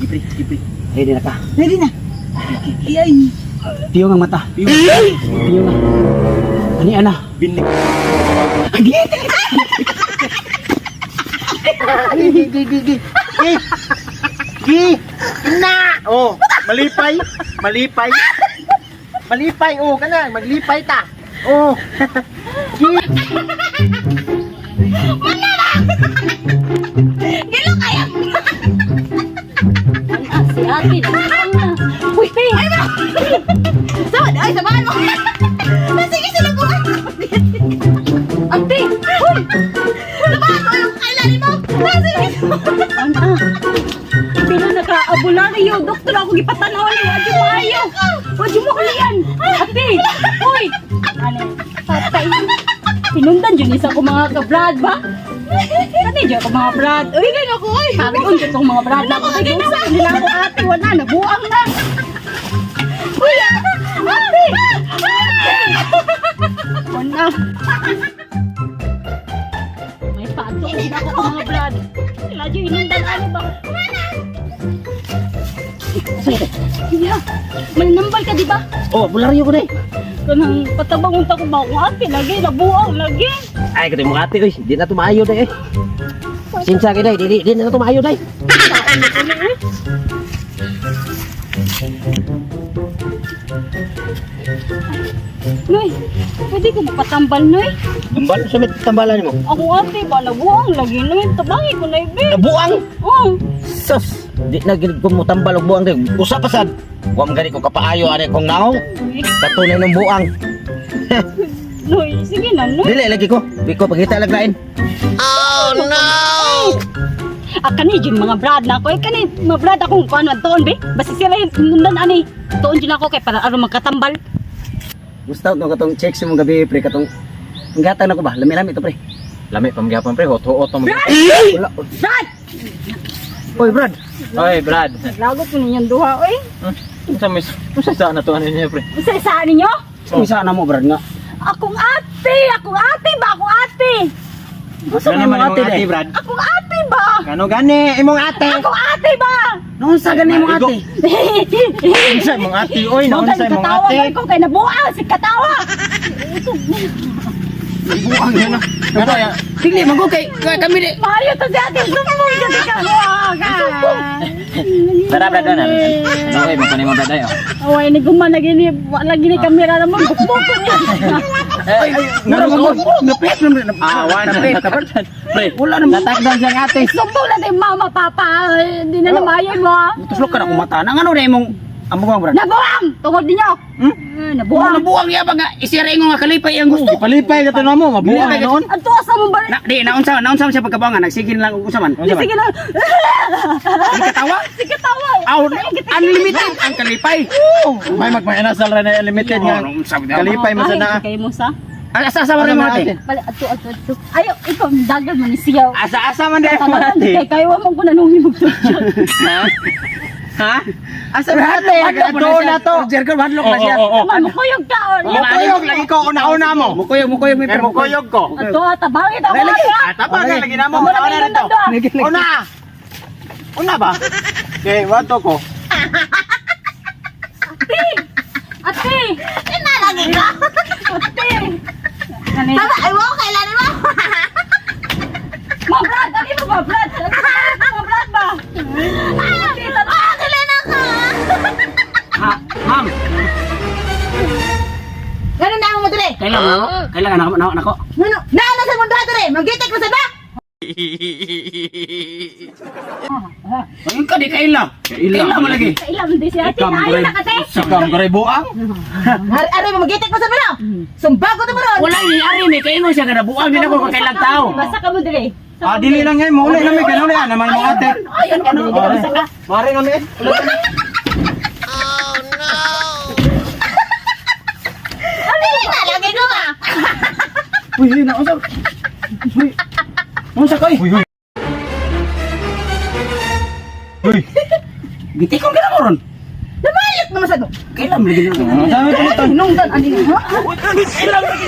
Sige, ready na ka. Ready na. Iyay. Tiyo ang mata. Tiyo nga. Ani ana? Binig. Na! Oh, malipay. Malipay, oh, kana, maglipay ta. Oh. Gilo kaya. Si ate na. Uy, Pe! Ay, samahan mo. Sige, sila po. Ate! Uy! Samahan mo yung kailanin mo. Sige. Ana! Pero naka-abularyo, doktor ako gipatanaw ni Wadyo maayo. Wadyo mo kalian. Ate! Uy! Ano? Patay. Pinundan dyan isa ko mga ka-brad ba? Kani dyan ko mga brad. Uy, gano'n ko. Sabi ko dyan ko mga brad. Naku, kagawin nila ako ate. Wala, nabuang na. Uy! Ate! Wala. May pato. Wala ko mga brad. Wala dyan inundan. Ano ba? Yeah. Manambal ka, di ba? Oh, bularyo ko na eh. Kanang patabang unta ko ba akong ate lagi, nabuang lagi. Ay, katay mo ate, oy. Di na tumayo day eh. Sinsa ka day, di na tumayo day. Noy, pwede ko patambal, Noy. Tambal sa met tambalan mo. Ako ate ba, nabuang lagi, Noy. Tabangi ko na ibe. Nabuang. Oh, Sus, di na gid ko mo tambal og buang day. Usa pa sad. Wa man gani ko kapaayo ani kong naong. Katunay ng buang. Noy, sige na, Noy. Dili lagi ko. Di ko pagita laglain. Kani dyan mga brad na ako. Kani mga brad akong kuhan man toon, be. Basta sila yung mundan, ani. Toon dyan ako kay para aron magkatambal. Gusto no katong check mo gabi pre katong ngatan ako ba? Lami-lami to pre. Lami pamgyapon pre, hot-hot mo. Wala. Brad! Oy, Brad. Oy, Brad. Lagot ko ninyong duha, oy. Unsa sa na to ano niya pre? Isa-isaan ninyo? Kung saan mo Brad nga? Akong ate ba? Akong ate. Gusto mo mo ate day. Brad. Akong ate ba? Kano gani imong ate? Akong ate ba? Noon sa gani mo ate. Unsa imong ate? Oy, Huwag naunsa kang imong katawa ate? man ko kay nabuang si katawa. Buang na. Ano ya? Tingli magko kay kami di. Mario to si ate. Sumbong ka di ka. Tara Brad na. Ano oy, mo kanimo Brad ayo. Away ni guman lagi ni kamera naman. Bukbok ko niya. Ay, mura mo. Napit na. Awan. Napit ka Brad. Pre, Wala na natakdan siyang ate. Sumbong na din mama, papa. Hindi na namayan mo. Tuslok ka na kumata. Nang ano na imong among Brad? Nabuang! Tungod ninyo. Nabuang. Nabuang ya ba nga isire ngo nga kalipay ang gusto. Palipay ka to na mo, mabuang noon. Ato asa mo ba? Na di naunsa siya pagkabangan nagsigin lang og usaman. Sige na. Katawa? Sige tawa. Aw, unlimited ang kalipay. May magmainasal ra na limited nga. Kalipay man sa na. Kay mo sa. Asa sa mo ate? Pala ato. Ayo, ikaw dagan mo ni siyaw. Asa man day mo Tangan ate. kay kayo mo ko nanungi mo. Ha? Ha? Asa ba ate? Ato na to. Jerker hadlok na siya. Tama mo kuyog ka. Mukuyog lagi ko una-una mo. Mukuyog may Eh, mukuyog ko. Ato tabangit ako. Tapa ka lagi na mo. Una na to. Una. Una ba? Okay, wato ko. Ate. Inalagi ka. Ate. Tama, ay mo, kailanin mo. Ma Brad, ano mo ba Brad? Ma Brad ba? Kailanin ka. Ha, ma'am. Ganun na mo dali. Kailangan nako. Ano? Naano sa mundo ato rin? Magitik mo sa ba? Ayun ka di kailang. Kailang mo lagi. Kailan din si ate. Ayaw na kasi. Sakam gare buang. Ari mo magitik mo sa ba? Sumbago to mo ron. Wala ni ari may kaingon siya kada buang din ako kailang tao. Basta ka mo dili. Ah, dili lang ngay mo. Uli na may ganun yan. Naman mo ate. Ayun ka dili. Basta ka. Mari kami. Inalagi ko ba? Uy, naunsa. Uy. Unsa kay? Uy, uy. Uy. Gitikon ka na mo ron. Nabalik naman sa to. Kailan mo lagi na. Sabi ko ito. Nungdan, ano yun? Uy, kailan lagi.